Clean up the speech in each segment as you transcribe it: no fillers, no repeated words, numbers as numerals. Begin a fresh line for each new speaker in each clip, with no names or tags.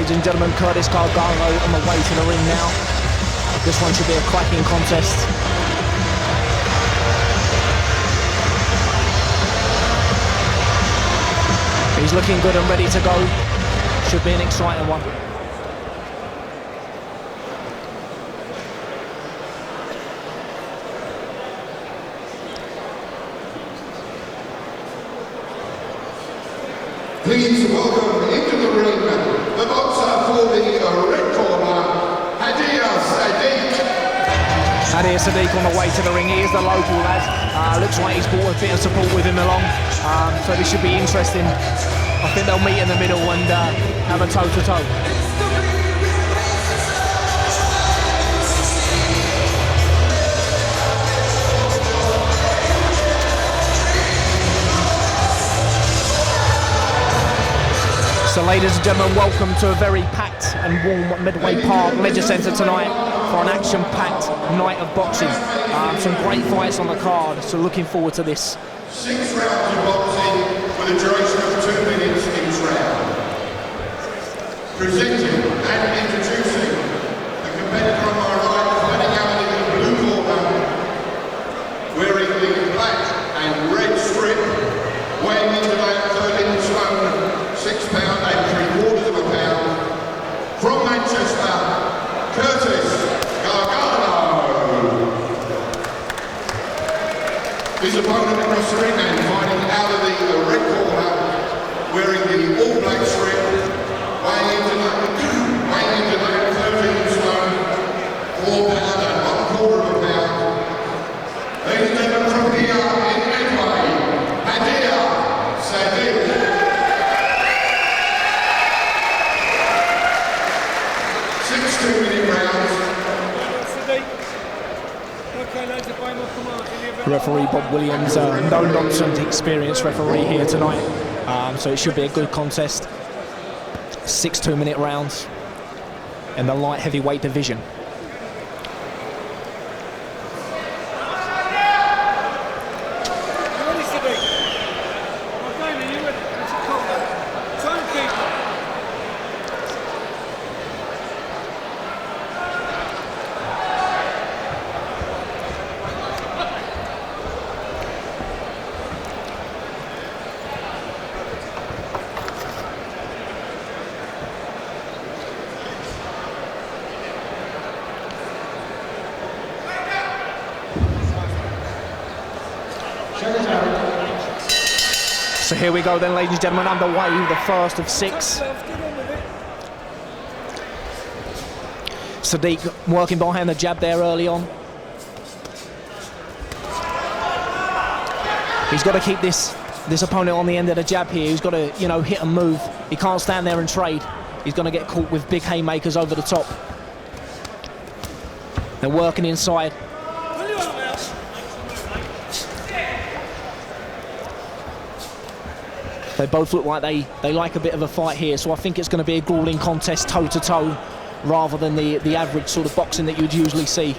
ladies and gentlemen. Curtis Gargano on the way to the ring now. This one should be a cracking contest. He's looking good and ready to go. Should be an exciting one.
Please welcome into the ring the boxer for the red corner, Haidar Sadik.
Haidar Sadik on the way to the ring. He is the local lad. Looks like he's brought a bit of support with him along. So this should be interesting. I think they'll meet in the middle and have a toe-to-toe. So ladies and gentlemen, welcome to a very packed and warm Midway Park Leisure Centre tonight for an action-packed night of boxing. Some great fights on the card, so looking forward to this.
6 rounds of boxing with a duration of 2 minutes each round. Presenting and introducing the competitor on my right, fighting out in the blue corner, wearing the black and red strip, weighing in tonight 13 stone. 6 pound and 3/4 pound from Manchester, Curtis Gargano. His opponent across the ring and fighting out of the red corner, wearing the all black strip, weighing into that 13 stone, 4 pound and 1/4 pound. Ladies and gentlemen, from here in Midway, Haidar Sadik. 2-minute rounds.
Referee Bob Williams, no-nonsense experienced referee here tonight. So it should be a good contest. 6 2-minute rounds in the light heavyweight division. So here we go then, ladies and gentlemen, underway, the first of 6. Sadik working behind the jab there early on. He's got to keep this opponent on the end of the jab here. He's got to, hit and move. He can't stand there and trade. He's going to get caught with big haymakers over the top. They're working inside. They both look like they like a bit of a fight here, so I think it's going to be a grueling contest toe-to-toe rather than the average sort of boxing that you'd usually see.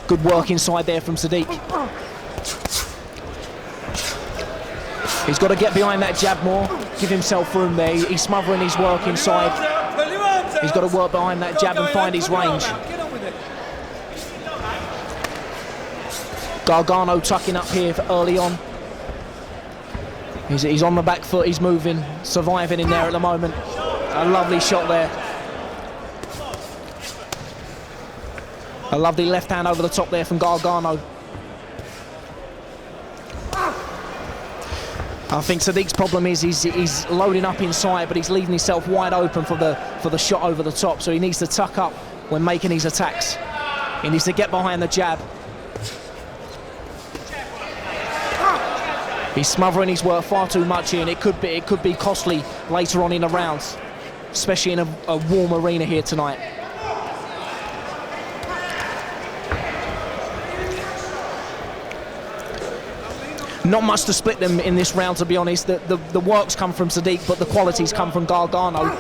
Good work inside there from Sadik. He's got to get behind that jab more, give himself room there. He's smothering his work inside. He's got to work behind that jab and find his range. Gargano tucking up here for early on. He's on the back foot, he's moving, surviving in there at the moment. A lovely shot there. A lovely left hand over the top there from Gargano. I think Sadik's problem is he's loading up inside, but he's leaving himself wide open for the shot over the top, so he needs to tuck up when making his attacks. He needs to get behind the jab. He's smothering his work far too much here, and it could be costly later on in the rounds, especially in a warm arena here tonight. Not much to split them in this round, to be honest. The work's come from Sadik, but the quality's come from Gargano.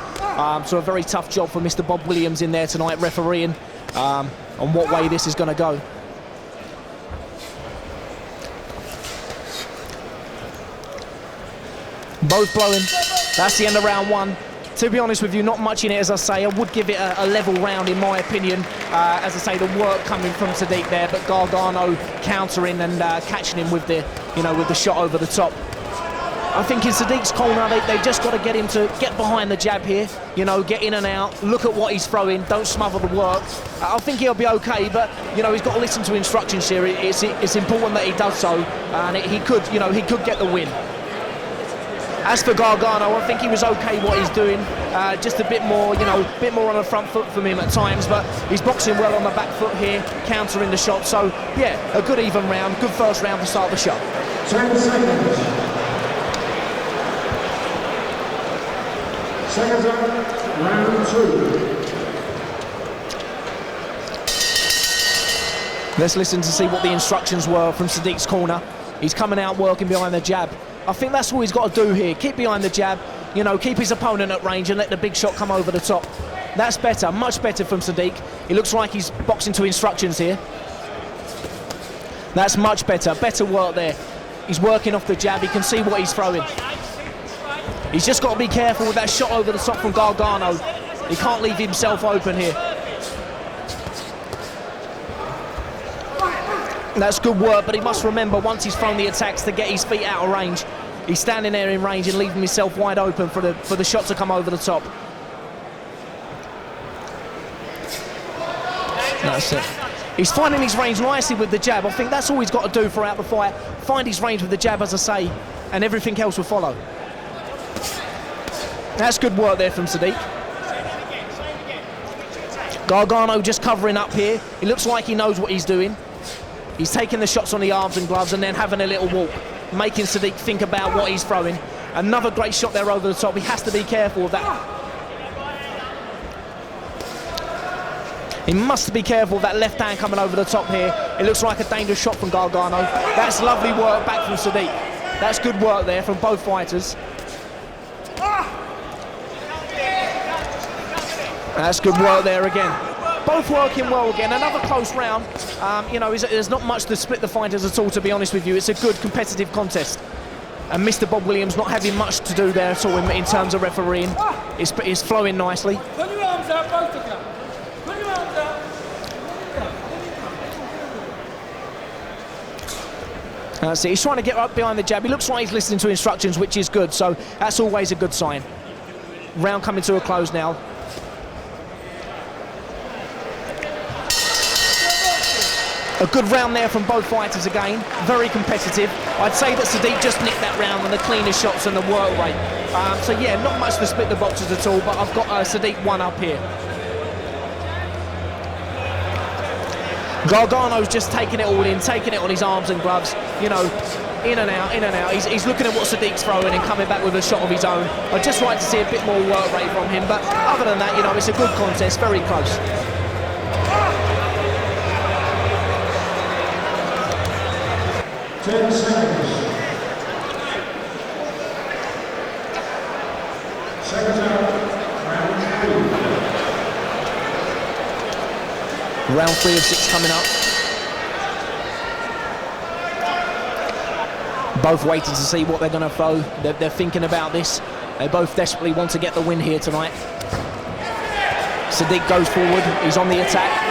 So a very tough job for Mr. Bob Williams in there tonight, refereeing on what way this is going to go. Both blowing. That's the end of round 1. To be honest with you, not much in it, as I say. I would give it a level round, in my opinion. As I say, the work coming from Sadik there, but Gargano countering and catching him with the, with the shot over the top. I think in Sadik's corner, they've just got to get him to get behind the jab here, get in and out, look at what he's throwing, don't smother the work. I think he'll be okay, but, he's got to listen to instructions here. It's important that he does so, and he could get the win. As for Gargano, I think he was okay what he's doing, just a bit more, bit more on the front foot from him at times, but he's boxing well on the back foot here, countering the shot. So, yeah, a good even round, good first round to start the shot.
10 seconds. Seconds up, round 2.
Let's listen to see what the instructions were from Sadik's corner. He's coming out working behind the jab. I think that's all he's got to do here. Keep behind the jab, keep his opponent at range and let the big shot come over the top. That's better, much better from Sadik. He looks like he's boxing to instructions here. That's much better, better work there. He's working off the jab, he can see what he's throwing. He's just got to be careful with that shot over the top from Gargano. He can't leave himself open here. That's good work, but he must remember once he's thrown the attacks to get his feet out of range. He's standing there in range and leaving himself wide open for the shot to come over the top. That's it. He's finding his range nicely with the jab. I think that's all he's got to do throughout the fight. Find his range with the jab, as I say, and everything else will follow. That's good work there from Sadik. Gargano just covering up here. He looks like he knows what he's doing. He's taking the shots on the arms and gloves and then having a little walk, making Sadik think about what he's throwing. Another great shot there over the top. He has to be careful of that. He must be careful of that left hand coming over the top here. It looks like a dangerous shot from Gargano. That's lovely work back from Sadik. That's good work there from both fighters. That's good work there again. Both working well again. Another close round. There's not much to split the fighters at all, to be honest with you. It's a good competitive contest. And Mr. Bob Williams not having much to do there at all in terms of refereeing. It's flowing nicely.
Put your arms out, both of them. Put your arms out.
That's it. He's trying to get up behind the jab. He looks like he's listening to instructions, which is good. So that's always a good sign. Round coming to a close now. A good round there from both fighters again, very competitive. I'd say that Sadik just nicked that round and the cleanest shots and the work rate. So yeah, not much to split the boxes at all, but I've got Sadik one up here. Gargano's just taking it all in, taking it on his arms and gloves, in and out, in and out. He's looking at what Sadik's throwing and coming back with a shot of his own. I'd just like to see a bit more work rate from him, but other than that, it's a good contest, very close.
Ten seconds. Seconds out.
Round 3 of 6 coming up. Both waiting to see what they're going to throw. They're thinking about this. They both desperately want to get the win here tonight. Sadik goes forward. He's on the attack.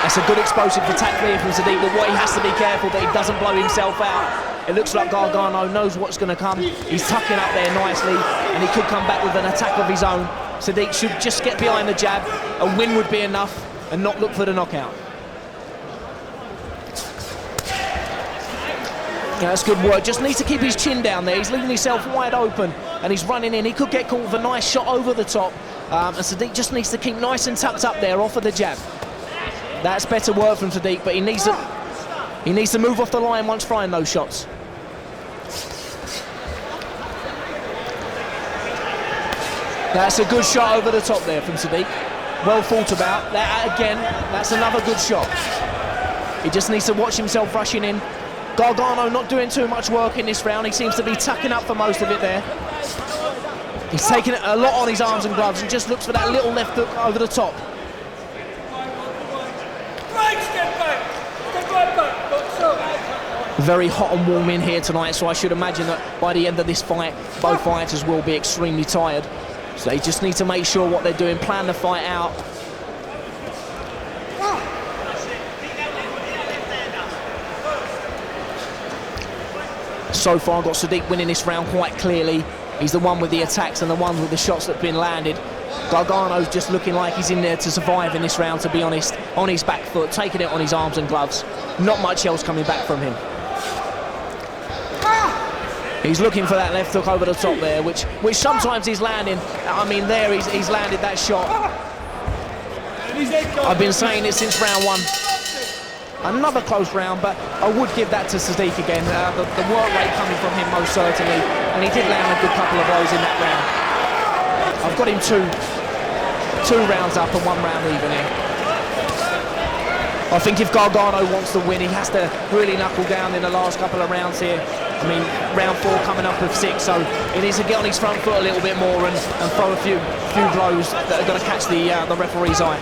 That's a good explosive attack there from Sadik, but what he has to be careful that he doesn't blow himself out. It looks like Gargano knows what's going to come. He's tucking up there nicely, and he could come back with an attack of his own. Sadik should just get behind the jab. A win would be enough, and not look for the knockout. Yeah, that's good work. Just needs to keep his chin down there. He's leaving himself wide open, and he's running in. He could get caught with a nice shot over the top, and Sadik just needs to keep nice and tucked up there off of the jab. That's better work from Sadik, but he needs to move off the line once throwing those shots. That's a good shot over the top there from Sadik. Well thought about. That again, that's another good shot. He just needs to watch himself rushing in. Gargano not doing too much work in this round. He seems to be tucking up for most of it there. He's taking it a lot on his arms and gloves and just looks for that little left hook over the top. Very hot and warm in here tonight, so I should imagine that by the end of this fight, both fighters will be extremely tired. So they just need to make sure what they're doing, plan the fight out. So far, I've got Sadik winning this round quite clearly. He's the one with the attacks and the one with the shots that have been landed. Gargano's just looking like he's in there to survive in this round, to be honest. On his back foot, taking it on his arms and gloves. Not much else coming back from him. He's looking for that left hook over the top there, which sometimes he's landing. I mean, there he's landed that shot. I've been saying it since round one. Another close round, but I would give that to Sadik again. The work rate coming from him most certainly, and he did land a good couple of blows in that round. I've got him two rounds up and 1 round even here. I think if Gargano wants to win, he has to really knuckle down in the last couple of rounds here. I mean, round 4 coming up with 6, so he needs to get on his front foot a little bit more and throw a few blows that are going to catch the referee's eye.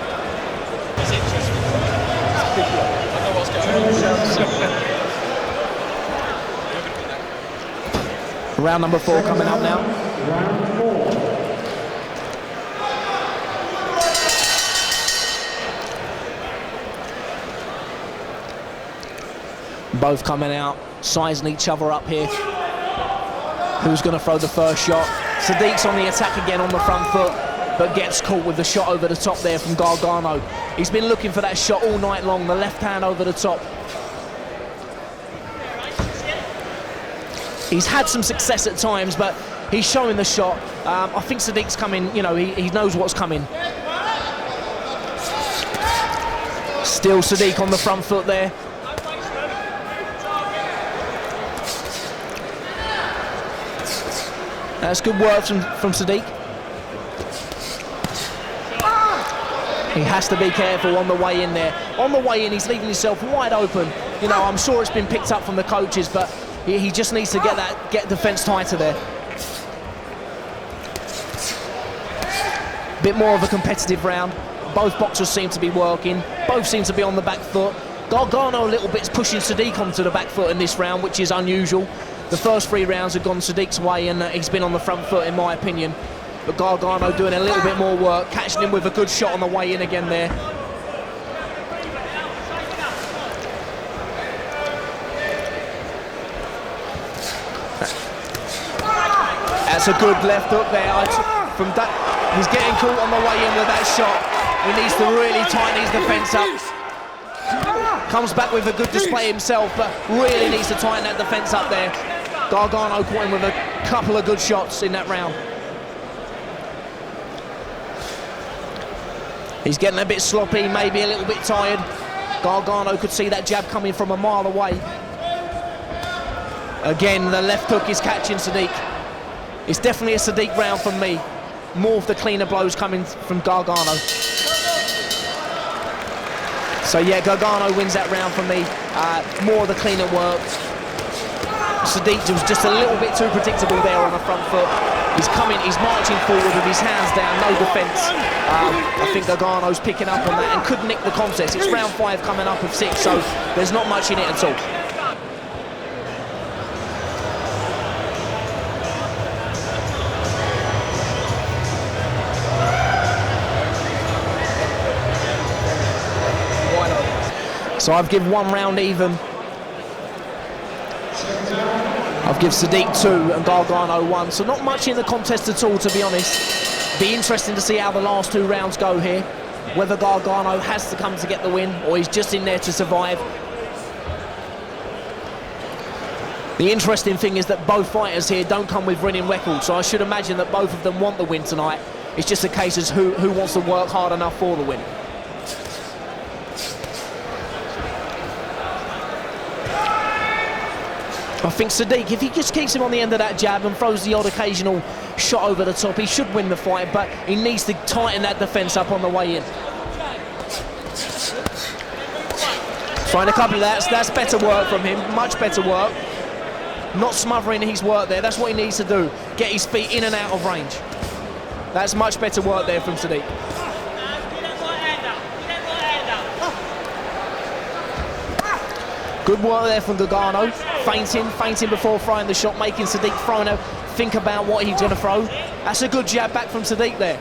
Round number 4 coming up now.
Round 4.
Both coming out, sizing each other up here. Who's going to throw the first shot? Sadik's on the attack again on the front foot, but gets caught with the shot over the top there from Gargano. He's been looking for that shot all night long, the left hand over the top. He's had some success at times, but he's showing the shot. I think Sadik's coming, you know, he knows what's coming. Still Sadik on the front foot there. That's good work from Sadik. He has to be careful on the way in there. On the way in, he's leaving himself wide open. You know, I'm sure it's been picked up from the coaches, but he just needs to get defence tighter there. Bit more of a competitive round. Both boxers seem to be working. Both seem to be on the back foot. Gargano a little bit pushing Sadik onto the back foot in this round, which is unusual. The first 3 rounds have gone Sadik's way, and he's been on the front foot in my opinion. But Gargano doing a little bit more work, catching him with a good shot on the way in again there. That's a good left hook there. From that, he's getting caught on the way in with that shot. He needs to really tighten his defence up. Comes back with a good display himself, but really needs to tighten that defence up there. Gargano caught him with a couple of good shots in that round. He's getting a bit sloppy, maybe a little bit tired. Gargano could see that jab coming from a mile away. Again, the left hook is catching Sadik. It's definitely a Sadik round for me. More of the cleaner blows coming from Gargano. So yeah, Gargano wins that round for me. More of the cleaner work. Sadik was just a little bit too predictable there on the front foot. He's marching forward with his hands down, no defence. I think Gargano's picking up on that and could nick the contest. It's round 5 coming up of 6, so there's not much in it at all. So I've given 1 round even. I've given Sadik 2 and Gargano 1. So not much in the contest at all, to be honest. Be interesting to see how the last 2 rounds go here. Whether Gargano has to come to get the win or he's just in there to survive. The interesting thing is that both fighters here don't come with winning records, so I should imagine that both of them want the win tonight. It's just a case of who wants to work hard enough for the win. I think Sadik, if he just keeps him on the end of that jab and throws the odd occasional shot over the top, he should win the fight, but he needs to tighten that defence up on the way in. Trying a couple of that's better work from him, much better work. Not smothering his work there, that's what he needs to do. Get his feet in and out of range. That's much better work there from Sadik. Good work there from Gargano. Feinting before throwing the shot, making Sadik think about what he's going to throw. That's a good jab back from Sadik there.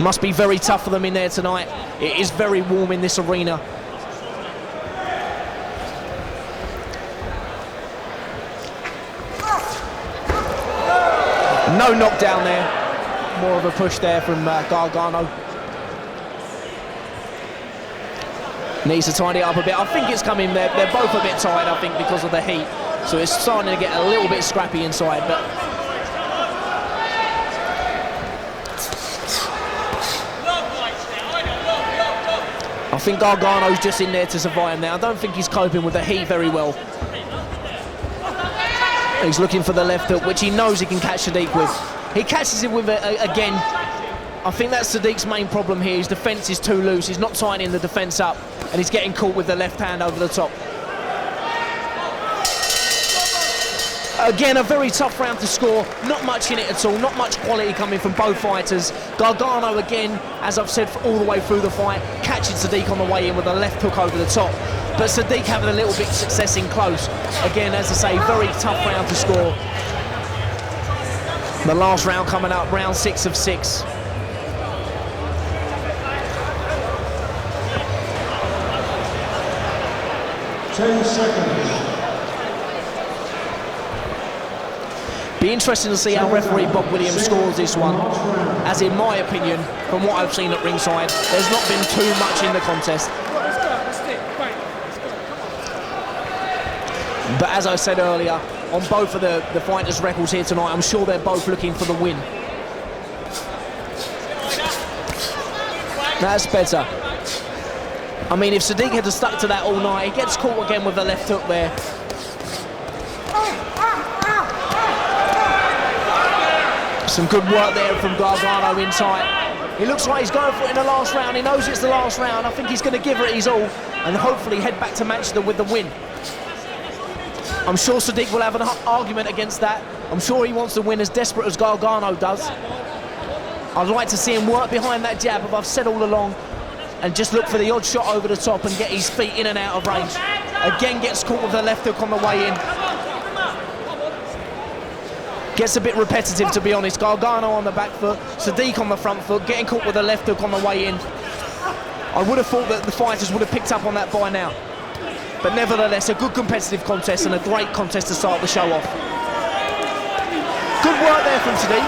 Must be very tough for them in there tonight. It is very warm in this arena. No knockdown there. More of a push there from Gargano. Needs to tidy it up a bit. I think it's coming. They're both a bit tired, I think, because of the heat. So it's starting to get a little bit scrappy inside. But I think Gargano's just in there to survive now. I don't think he's coping with the heat very well. He's looking for the left hook, which he knows he can catch Sadik with. He catches it with it again. I think that's Sadik's main problem here. His defence is too loose. He's not tightening the defence up, and he's getting caught with the left hand over the top. Again, a very tough round to score. Not much in it at all. Not much quality coming from both fighters. Gargano, again, as I've said all the way through the fight, catching Sadik on the way in with a left hook over the top. But Sadik having a little bit of success in close. Again, as I say, very tough round to score. The last round coming up, round 6 of 6. Be interesting to see how referee Bob Williams scores this one, as in my opinion, from what I've seen at ringside, there's not been too much in the contest. But as I said earlier, on both of the fighters' records here tonight, I'm sure they're both looking for the win. That's better. I mean, if Sadik had stuck to that all night, he gets caught again with the left hook there. Some good work there from Gargano inside. He looks like he's going for it in the last round. He knows it's the last round. I think he's going to give it his all and hopefully head back to Manchester with the win. I'm sure Sadik will have an argument against that. I'm sure he wants to win as desperate as Gargano does. I'd like to see him work behind that jab, as I've said all along, and just look for the odd shot over the top and get his feet in and out of range. Again gets caught with the left hook on the way in. Gets a bit repetitive, to be honest. Gargano on the back foot, Sadik on the front foot, getting caught with the left hook on the way in. I would have thought that the fighters would have picked up on that by now. But nevertheless, a good competitive contest and a great contest to start the show off. Good work there from Sadik.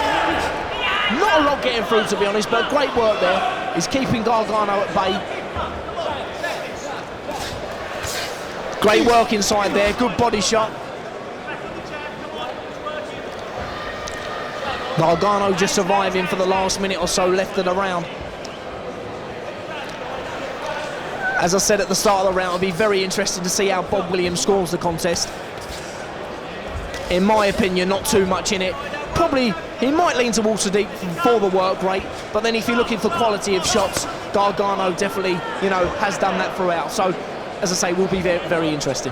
Not a lot getting through, to be honest, but great work there. He's keeping Gargano at bay. Great work inside there, good body shot. Gargano just surviving for the last minute or so left of the round. As I said at the start of the round, it'll be very interesting to see how Bob Williams scores the contest. In my opinion, not too much in it. Probably, he might lean towards Sadik for the work rate, but then if you're looking for quality of shots, Gargano definitely, has done that throughout. So, as I say, will be very, very interesting.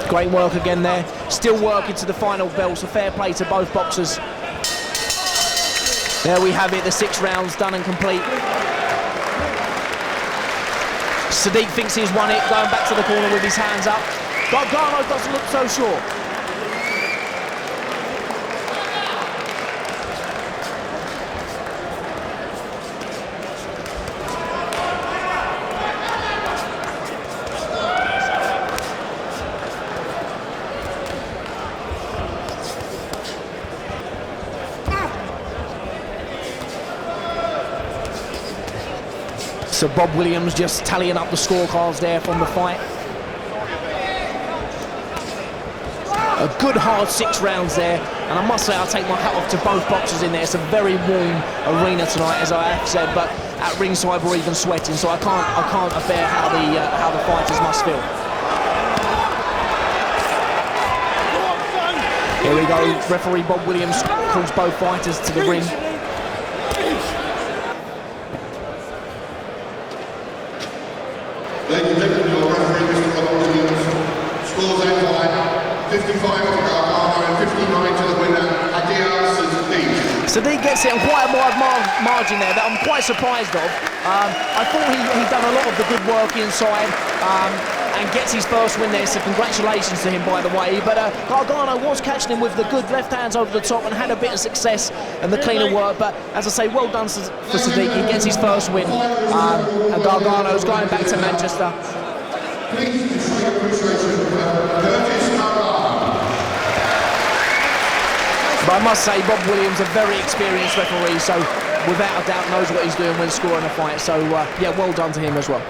Great work again there. Still working to the final bell, so fair play to both boxers. There we have it, the 6 rounds done and complete. Sadik thinks he's won it, going back to the corner with his hands up. Gargano doesn't look so sure. So Bob Williams just tallying up the scorecards there from the fight. A good hard 6 rounds there, and I must say I'll take my hat off to both boxers in there. It's a very warm arena tonight, as I have said, but at ringside we're even sweating, so I can't bear how the fighters must feel. Here we go, referee Bob Williams calls both fighters to the ring.
Ladies and gentlemen, your referee, Mr. Bob Williams, scores that fight 55 to Gargano and 59 to the winner, Haidar Sadik.
Sadiq gets it on quite a wide margin there that I'm quite surprised of. I thought he'd done a lot of the good work inside and gets his first win there, so congratulations to him, by the way. But Gargano was catching him with the good left hands over the top and had a bit of success and the cleaner work. But as I say, well done for Sadiq. He gets his first win, and Gargano's going back to Manchester. But I must say, Bob Williams, a very experienced referee, so without a doubt knows what he's doing when scoring a fight. So yeah, well done to him as well.